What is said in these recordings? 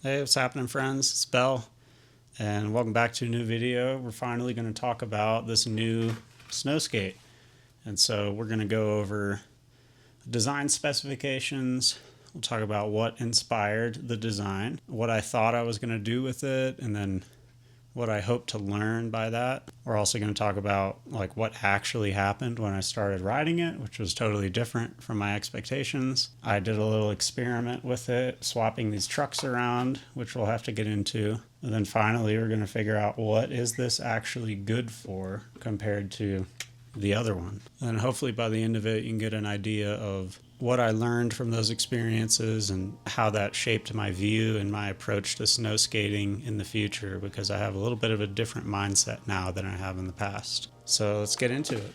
Hey, what's happening, friends? It's Bell, and welcome back to a new video. We're finally going to talk about this new Snowskate. And so we're going to go over design specifications. We'll talk about what inspired the design, what I thought I was going to do with it, and then what I hope to learn by that. We're also going to talk about like what actually happened when I started riding it, which was totally different from my expectations. I did a little experiment with it, swapping these trucks around, which we'll have to get into. And then finally, we're going to figure out what is this actually good for compared to the other one. And hopefully by the end of it, you can get an idea of what I learned from those experiences and how that shaped my view and my approach to snow skating in the future, because I have a little bit of a different mindset now than I have in the past. So let's get into it.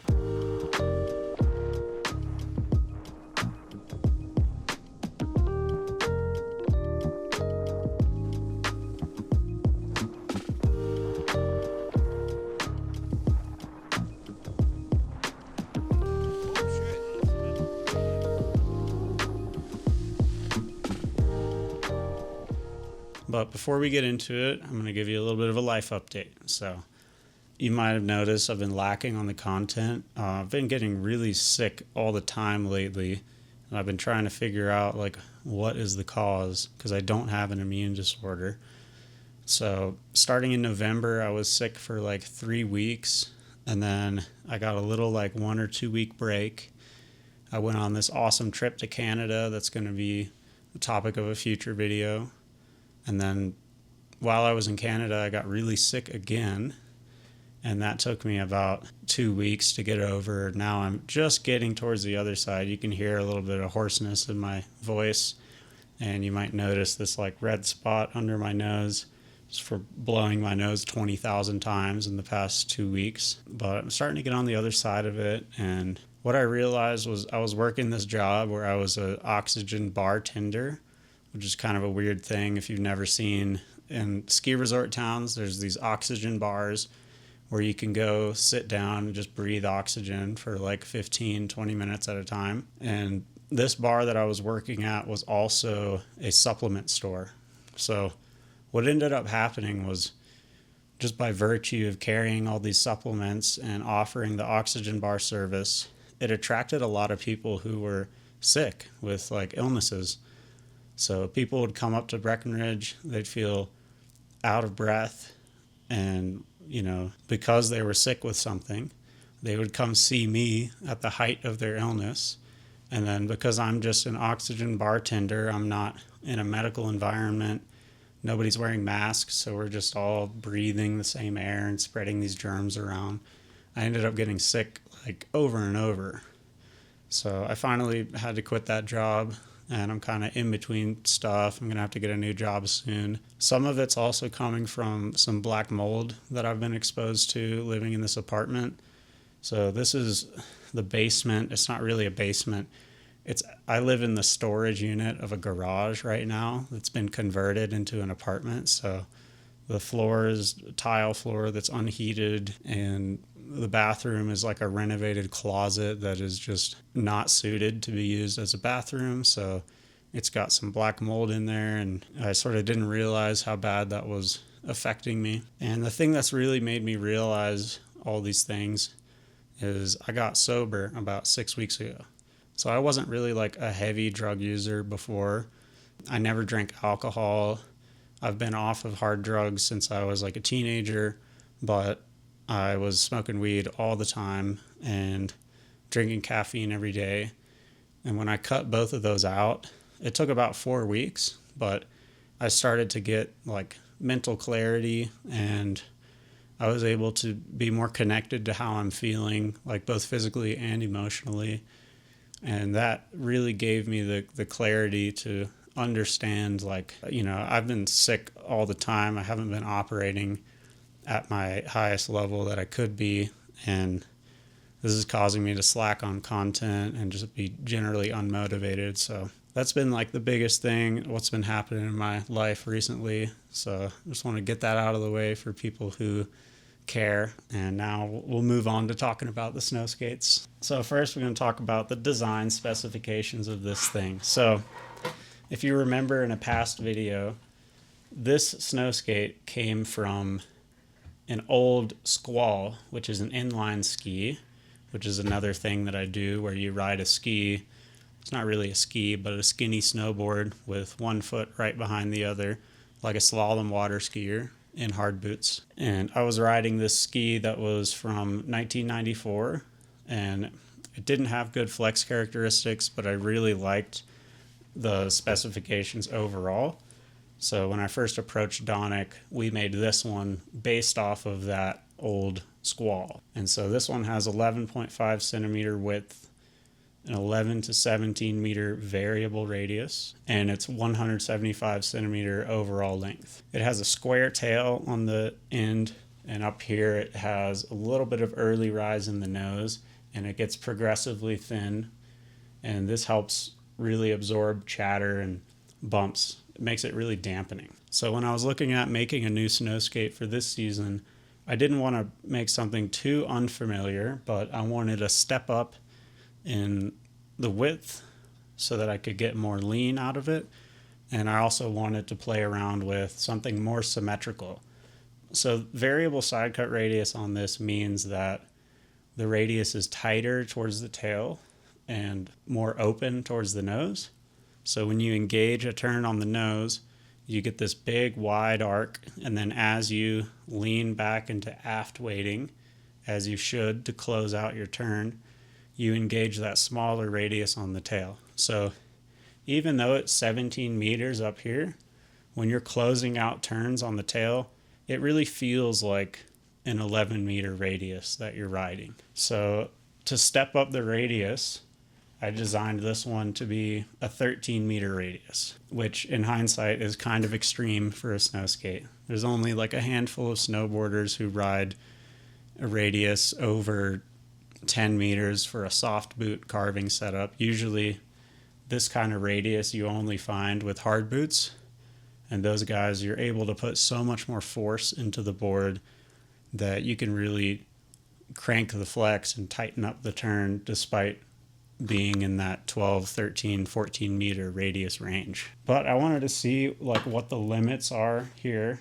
But before we get into it, I'm going to give you a little bit of a life update. So you might have noticed I've been lacking on the content. I've been getting really sick all the time lately, and I've been trying to figure out like what is the cause, because I don't have an immune disorder. So starting in November, I was sick for like 3 weeks, and then I got a little like 1 or 2 week break. I went on this awesome trip to Canada that's going to be the topic of a future video. And then while I was in Canada, I got really sick again, and that took me about 2 weeks to get over. Now I'm just getting towards the other side. You can hear a little bit of hoarseness in my voice, and you might notice this like red spot under my nose just for blowing my nose 20,000 times in the past 2 weeks. But I'm starting to get on the other side of it, and what I realized was I was working this job where I was an oxygen bartender, which is kind of a weird thing. If you've never seen, in ski resort towns, there's these oxygen bars where you can go sit down and just breathe oxygen for like 15, 20 minutes at a time. And this bar that I was working at was also a supplement store. So what ended up happening was, just by virtue of carrying all these supplements and offering the oxygen bar service, it attracted a lot of people who were sick with like illnesses. So people would come up to Breckenridge, they'd feel out of breath, and, because they were sick with something, they would come see me at the height of their illness. And then because I'm just an oxygen bartender, I'm not in a medical environment, nobody's wearing masks, so we're just all breathing the same air and spreading these germs around. I ended up getting sick like over and over. So I finally had to quit that job, and I'm kind of in between stuff. I'm going to have to get a new job soon. Some of it's also coming from some black mold that I've been exposed to living in this apartment. So this is the basement. It's not really a basement. I live in the storage unit of a garage right now that's been converted into an apartment. So the floor is a tile floor that's unheated, and the bathroom is like a renovated closet that is just not suited to be used as a bathroom. So it's got some black mold in there, and I sort of didn't realize how bad that was affecting me. And the thing that's really made me realize all these things is I got sober about 6 weeks ago. So I wasn't really like a heavy drug user before. I never drank alcohol. I've been off of hard drugs since I was like a teenager, but I was smoking weed all the time and drinking caffeine every day. And when I cut both of those out, it took about 4 weeks, but I started to get like mental clarity, and I was able to be more connected to how I'm feeling, like both physically and emotionally. And that really gave me the clarity to understand, like, I've been sick all the time. I haven't been operating at my highest level that I could be, and this is causing me to slack on content and just be generally unmotivated. So that's been like the biggest thing, what's been happening in my life recently. So I just want to get that out of the way for people who care. And now we'll move on to talking about the snow skates. So first we're going to talk about the design specifications of this thing. So if you remember in a past video, This snowskate came from an old squall, which is an inline ski, which is another thing that I do where you ride a ski. It's not really a ski, but a skinny snowboard with one foot right behind the other, like a slalom water skier in hard boots. And I was riding this ski that was from 1994, and it didn't have good flex characteristics, but I really liked the specifications overall. So when I first approached Donek, we made this one based off of that old squall. And so this one has 11.5 centimeter width, an 11 to 17 meter variable radius, and it's 175 centimeter overall length. It has a square tail on the end, and up here it has a little bit of early rise in the nose, and it gets progressively thin, and this helps really absorb chatter and bumps. It makes it really dampening. So when I was looking at making a new snowskate for this season, I didn't want to make something too unfamiliar, but I wanted a step up in the width so that I could get more lean out of it. And I also wanted to play around with something more symmetrical. So variable side cut radius on this means that the radius is tighter towards the tail and more open towards the nose. So when you engage a turn on the nose, you get this big wide arc, and then as you lean back into aft weighting, as you should to close out your turn, you engage that smaller radius on the tail. So even though it's 17 meters up here, when you're closing out turns on the tail, it really feels like an 11 meter radius that you're riding. So to step up the radius, I designed this one to be a 13 meter radius, which in hindsight is kind of extreme for a snow skate. There's only like a handful of snowboarders who ride a radius over 10 meters for a soft boot carving setup. Usually this kind of radius you only find with hard boots, and those guys, you're able to put so much more force into the board that you can really crank the flex and tighten up the turn despite being in that 12, 13, 14 meter radius range. But I wanted to see like what the limits are here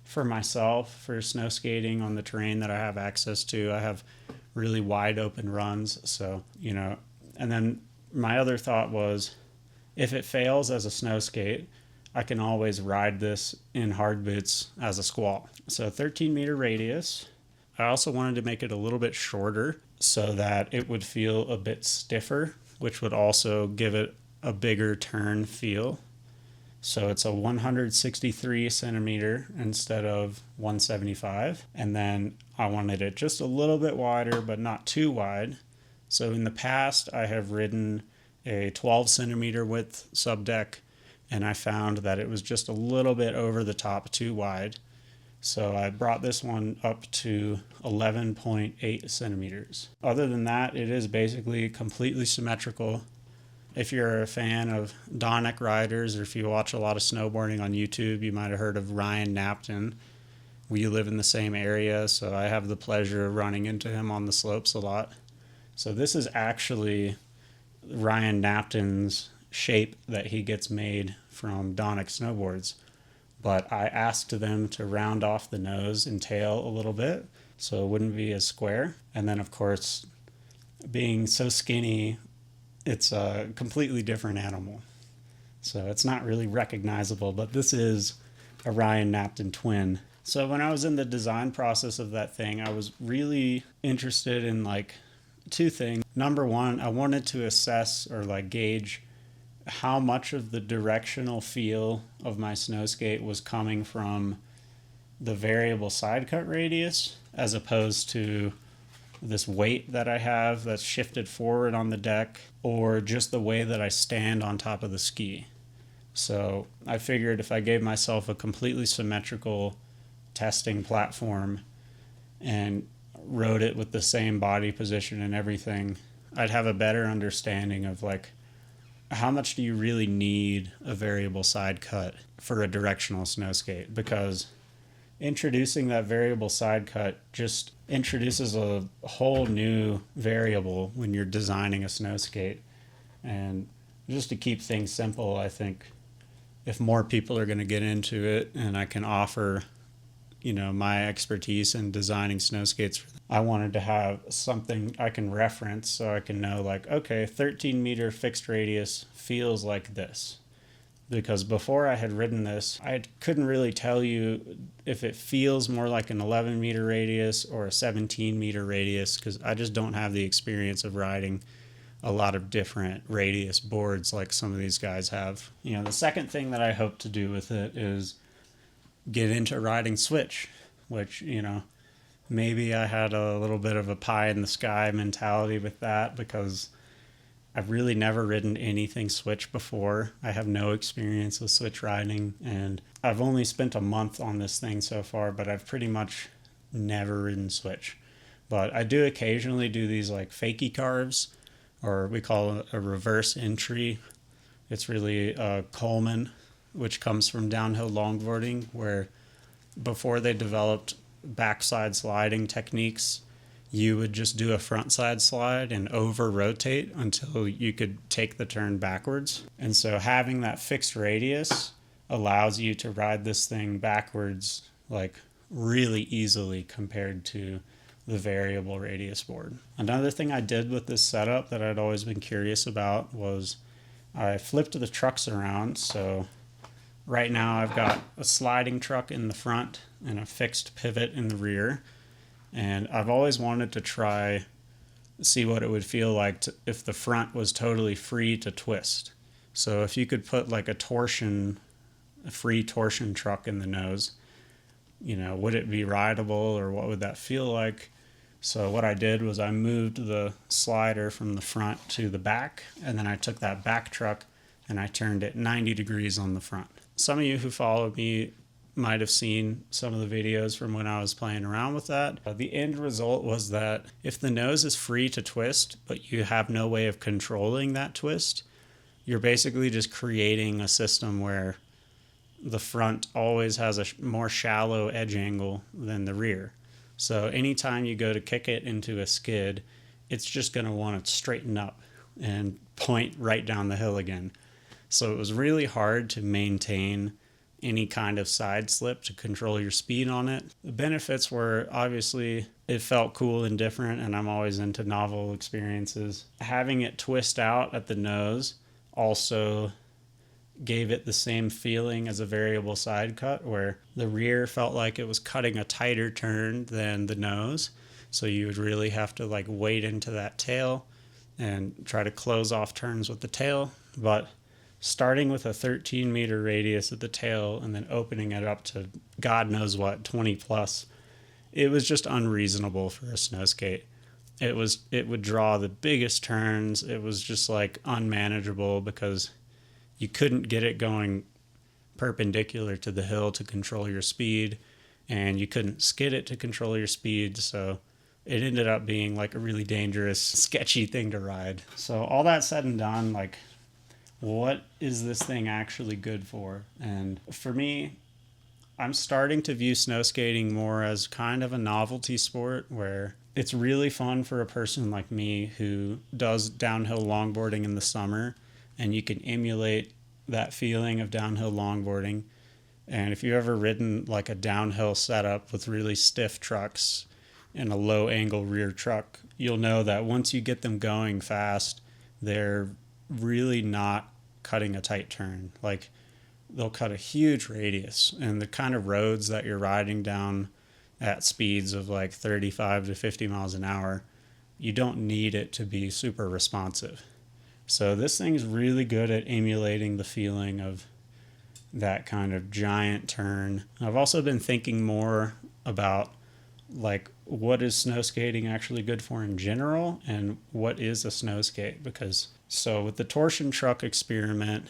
for myself for snow skating on the terrain that I have access to. I have really wide open runs, so and then my other thought was, if it fails as a snow skate, I can always ride this in hard boots as a squall. So 13 meter radius. I also wanted to make it a little bit shorter so that it would feel a bit stiffer, which would also give it a bigger turn feel. So it's a 163 centimeter instead of 175. And then I wanted it just a little bit wider, but not too wide. So in the past, I have ridden a 12 centimeter width subdeck, and I found that it was just a little bit over the top too wide. So I brought this one up to 11.8 centimeters. Other than that, it is basically completely symmetrical. If you're a fan of Donek riders, or if you watch a lot of snowboarding on YouTube, you might have heard of Ryan Knapton. We live in the same area, so I have the pleasure of running into him on the slopes a lot. So this is actually Ryan Knapton's shape that he gets made from Donek Snowboards. But I asked them to round off the nose and tail a little bit so it wouldn't be as square. And then, of course, being so skinny, it's a completely different animal. So it's not really recognizable, but this is a Ryan Knapton twin. So when I was in the design process of that thing, I was really interested in like two things. Number one, I wanted to assess or like gauge how much of the directional feel of my snow skate was coming from the variable side cut radius as opposed to this weight that I have that's shifted forward on the deck, or just the way that I stand on top of the ski. So I figured if I gave myself a completely symmetrical testing platform and rode it with the same body position and everything, I'd have a better understanding of like, how much do you really need a variable side cut for a directional snow skate? Because introducing that variable side cut just introduces a whole new variable when you're designing a snow skate. And just to keep things simple, I think if more people are going to get into it and I can offer, my expertise in designing snow skates, I wanted to have something I can reference so I can know, like, okay, 13-meter fixed radius feels like this. Because before I had ridden this, I couldn't really tell you if it feels more like an 11-meter radius or a 17-meter radius, because I just don't have the experience of riding a lot of different radius boards like some of these guys have. The second thing that I hope to do with it is get into riding switch, which, maybe I had a little bit of a pie in the sky mentality with that, because I've really never ridden anything switch before. I have no experience with switch riding, and I've only spent a month on this thing so far, but I've pretty much never ridden switch. But I do occasionally do these like fakie carves, or we call it a reverse entry. It's really a Coleman, which comes from downhill longboarding, where before they developed backside sliding techniques, you would just do a frontside slide and over rotate until you could take the turn backwards. And so having that fixed radius allows you to ride this thing backwards like really easily compared to the variable radius board. Another thing I did with this setup that I'd always been curious about was I flipped the trucks around. So right now I've got a sliding truck in the front and a fixed pivot in the rear. And I've always wanted to see what it would feel like if the front was totally free to twist. So if you could put like a free torsion truck in the nose, would it be rideable, or what would that feel like? So what I did was I moved the slider from the front to the back, and then I took that back truck and I turned it 90 degrees on the front. Some of you who follow me might have seen some of the videos from when I was playing around with that. The end result was that if the nose is free to twist, but you have no way of controlling that twist, you're basically just creating a system where the front always has a more shallow edge angle than the rear. So anytime you go to kick it into a skid, it's just going to want to straighten up and point right down the hill again. So it was really hard to maintain any kind of side slip to control your speed on it. The benefits were, obviously, it felt cool and different, and I'm always into novel experiences. Having it twist out at the nose also gave it the same feeling as a variable side cut, where the rear felt like it was cutting a tighter turn than the nose. So you would really have to like wade into that tail and try to close off turns with the tail. But starting with a 13-meter radius at the tail and then opening it up to God knows what, 20 plus, it was just unreasonable for a snow skate. It would draw the biggest turns. It was just like unmanageable because you couldn't get it going perpendicular to the hill to control your speed, and you couldn't skid it to control your speed. So it ended up being like a really dangerous, sketchy thing to ride. So all that said and done, like, what is this thing actually good for? And for me, I'm starting to view snow skating more as kind of a novelty sport, where it's really fun for a person like me who does downhill longboarding in the summer, and you can emulate that feeling of downhill longboarding. And if you've ever ridden like a downhill setup with really stiff trucks and a low angle rear truck, you'll know that once you get them going fast, they're really not cutting a tight turn. Like, they'll cut a huge radius, and the kind of roads that you're riding down at speeds of like 35 to 50 miles an hour, you don't need it to be super responsive. So this thing's really good at emulating the feeling of that kind of giant turn. I've also been thinking more about like, what is snow skating actually good for in general, and what is a snow skate? Because so with the torsion truck experiment,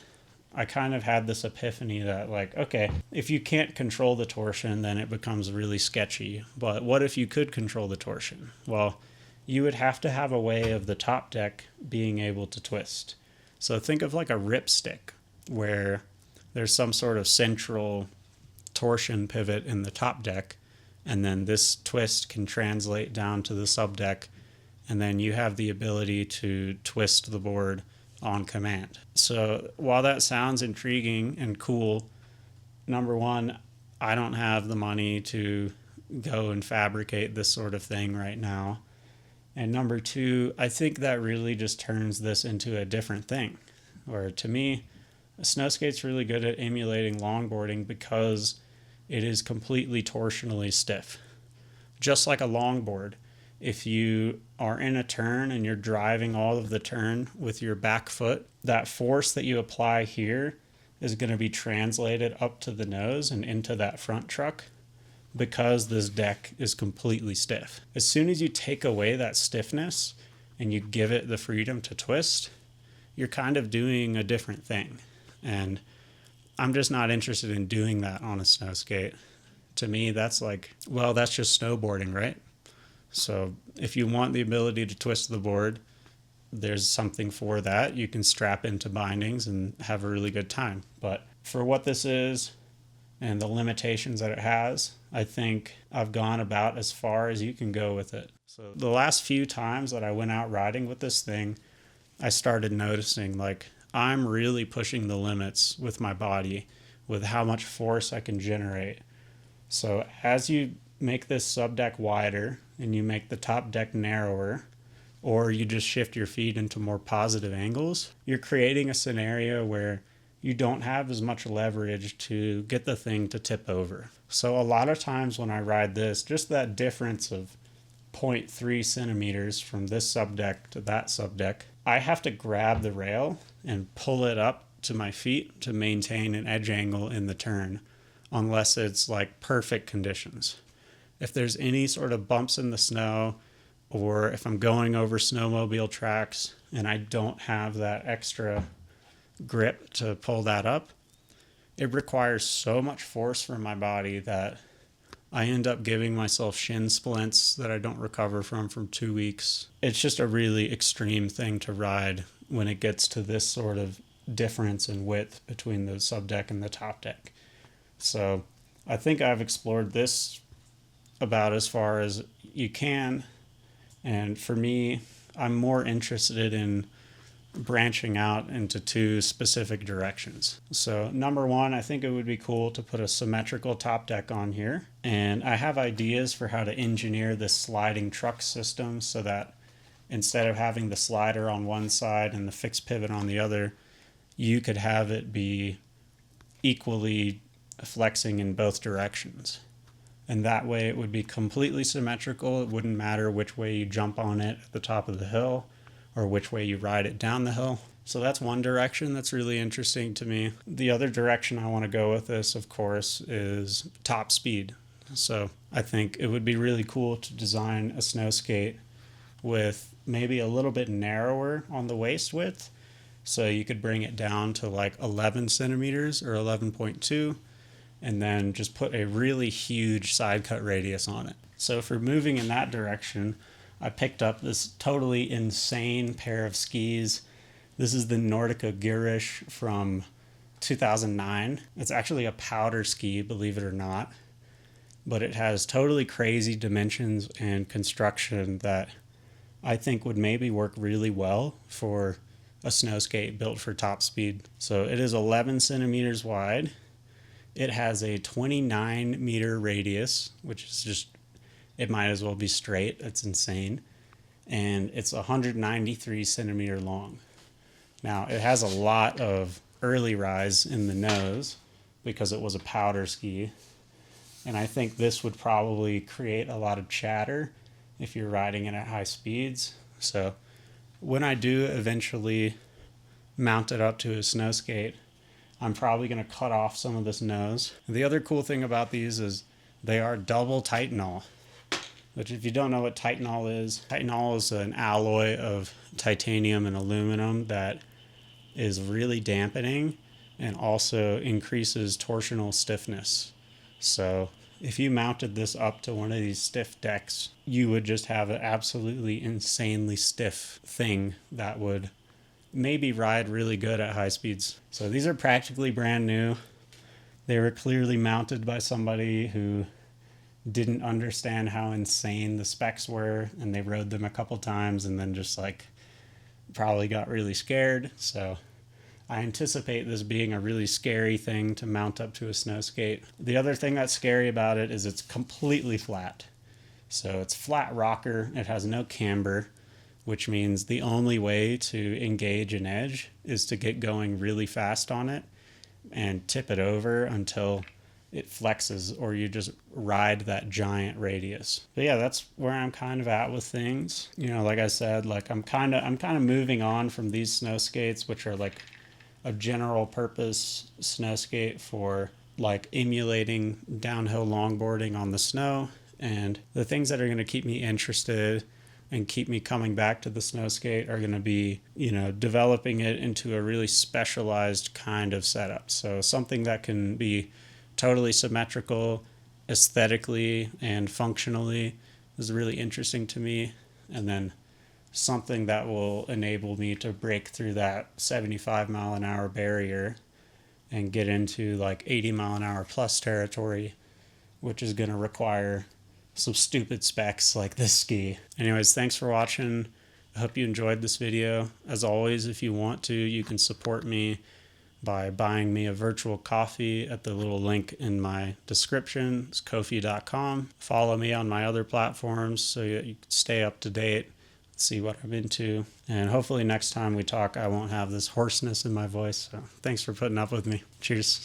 I kind of had this epiphany that like, okay, if you can't control the torsion, then it becomes really sketchy. But what if you could control the torsion? Well, you would have to have a way of the top deck being able to twist. So think of like a ripstick, where there's some sort of central torsion pivot in the top deck, and then this twist can translate down to the subdeck, and then you have the ability to twist the board on command. So while that sounds intriguing and cool, number one, I don't have the money to go and fabricate this sort of thing right now. And number two, I think that really just turns this into a different thing. Or to me, a snowskate's really good at emulating longboarding because it is completely torsionally stiff. Just like a longboard, if you are in a turn and you're driving all of the turn with your back foot, that force that you apply here is going to be translated up to the nose and into that front truck because this deck is completely stiff. As soon as you take away that stiffness and you give it the freedom to twist, you're kind of doing a different thing. And I'm just not interested in doing that on a snow skate. To me, that's like, well, that's just snowboarding, right? So if you want the ability to twist the board, there's something for that. You can strap into bindings and have a really good time. But for what this is and the limitations that it has, I think I've gone about as far as you can go with it. So the last few times that I went out riding with this thing, I started noticing like I'm really pushing the limits with my body, with how much force I can generate. So as you make this subdeck wider and you make the top deck narrower, or you just shift your feet into more positive angles, you're creating a scenario where you don't have as much leverage to get the thing to tip over. So a lot of times when I ride this, just that difference of 0.3 centimeters from this subdeck to that subdeck, I have to grab the rail and pull it up to my feet to maintain an edge angle in the turn, unless it's like perfect conditions. If there's any sort of bumps in the snow, or if I'm going over snowmobile tracks and I don't have that extra grip to pull that up, it requires so much force from my body that I end up giving myself shin splints that I don't recover from 2 weeks. It's just a really extreme thing to ride when it gets to this sort of difference in width between the subdeck and the top deck. So I think I've explored this about as far as you can. And for me, I'm more interested in branching out into two specific directions. So number one, I think it would be cool to put a symmetrical top deck on here. And I have ideas for how to engineer this sliding truck system so that instead of having the slider on one side and the fixed pivot on the other, you could have it be equally flexing in both directions. And that way it would be completely symmetrical. It wouldn't matter which way you jump on it at the top of the hill or which way you ride it down the hill. So that's one direction that's really interesting to me. The other direction I want to go with this, of course, is top speed. So I think it would be really cool to design a snow skate with maybe a little bit narrower on the waist width. So you could bring it down to like 11 centimeters or 11.2. And then just put a really huge side cut radius on it. So for moving in that direction, I picked up this totally insane pair of skis. This is the Nordica Girish from 2009. It's actually a powder ski, believe it or not. But it has totally crazy dimensions and construction that I think would maybe work really well for a snow skate built for top speed. So it is 11 centimeters wide. It has a 29 meter radius, which is just, it might as well be straight. It's insane. And it's 193 centimeter long. Now, it has a lot of early rise in the nose because it was a powder ski. And I think this would probably create a lot of chatter if you're riding it at high speeds. So when I do eventually mount it up to a snow skate, I'm probably going to cut off some of this nose. The other cool thing about these is they are double Titanol, which if you don't know what Titanol is an alloy of titanium and aluminum that is really dampening and also increases torsional stiffness. So if you mounted this up to one of these stiff decks, you would just have an absolutely insanely stiff thing that would maybe ride really good at high speeds. So these are practically brand new. They were clearly mounted by somebody who didn't understand how insane the specs were, and they rode them a couple times and then just like probably got really scared. So I anticipate this being a really scary thing to mount up to a snow skate. The other thing that's scary about it is it's completely flat. So it's flat rocker, it has no camber, which means the only way to engage an edge is to get going really fast on it and tip it over until it flexes, or you just ride that giant radius. But yeah, that's where I'm kind of at with things. You know, like I said, like I'm kind of moving on from these snow skates, which are like a general purpose snow skate for like emulating downhill longboarding on the snow. And the things that are going to keep me interested and keep me coming back to the snow skate are going to be, you know, developing it into a really specialized kind of setup. So something that can be totally symmetrical aesthetically and functionally is really interesting to me. And then something that will enable me to break through that 75 mile an hour barrier and get into like 80 mile an hour plus territory, which is going to require some stupid specs like this ski. Anyways, thanks for watching. I hope you enjoyed this video. As always, if you want to, you can support me by buying me a virtual coffee at the little link in my description. It's ko-fi.com. Follow me on my other platforms so you can stay up to date, see what I'm into. And hopefully next time we talk, I won't have this hoarseness in my voice. So thanks for putting up with me. Cheers.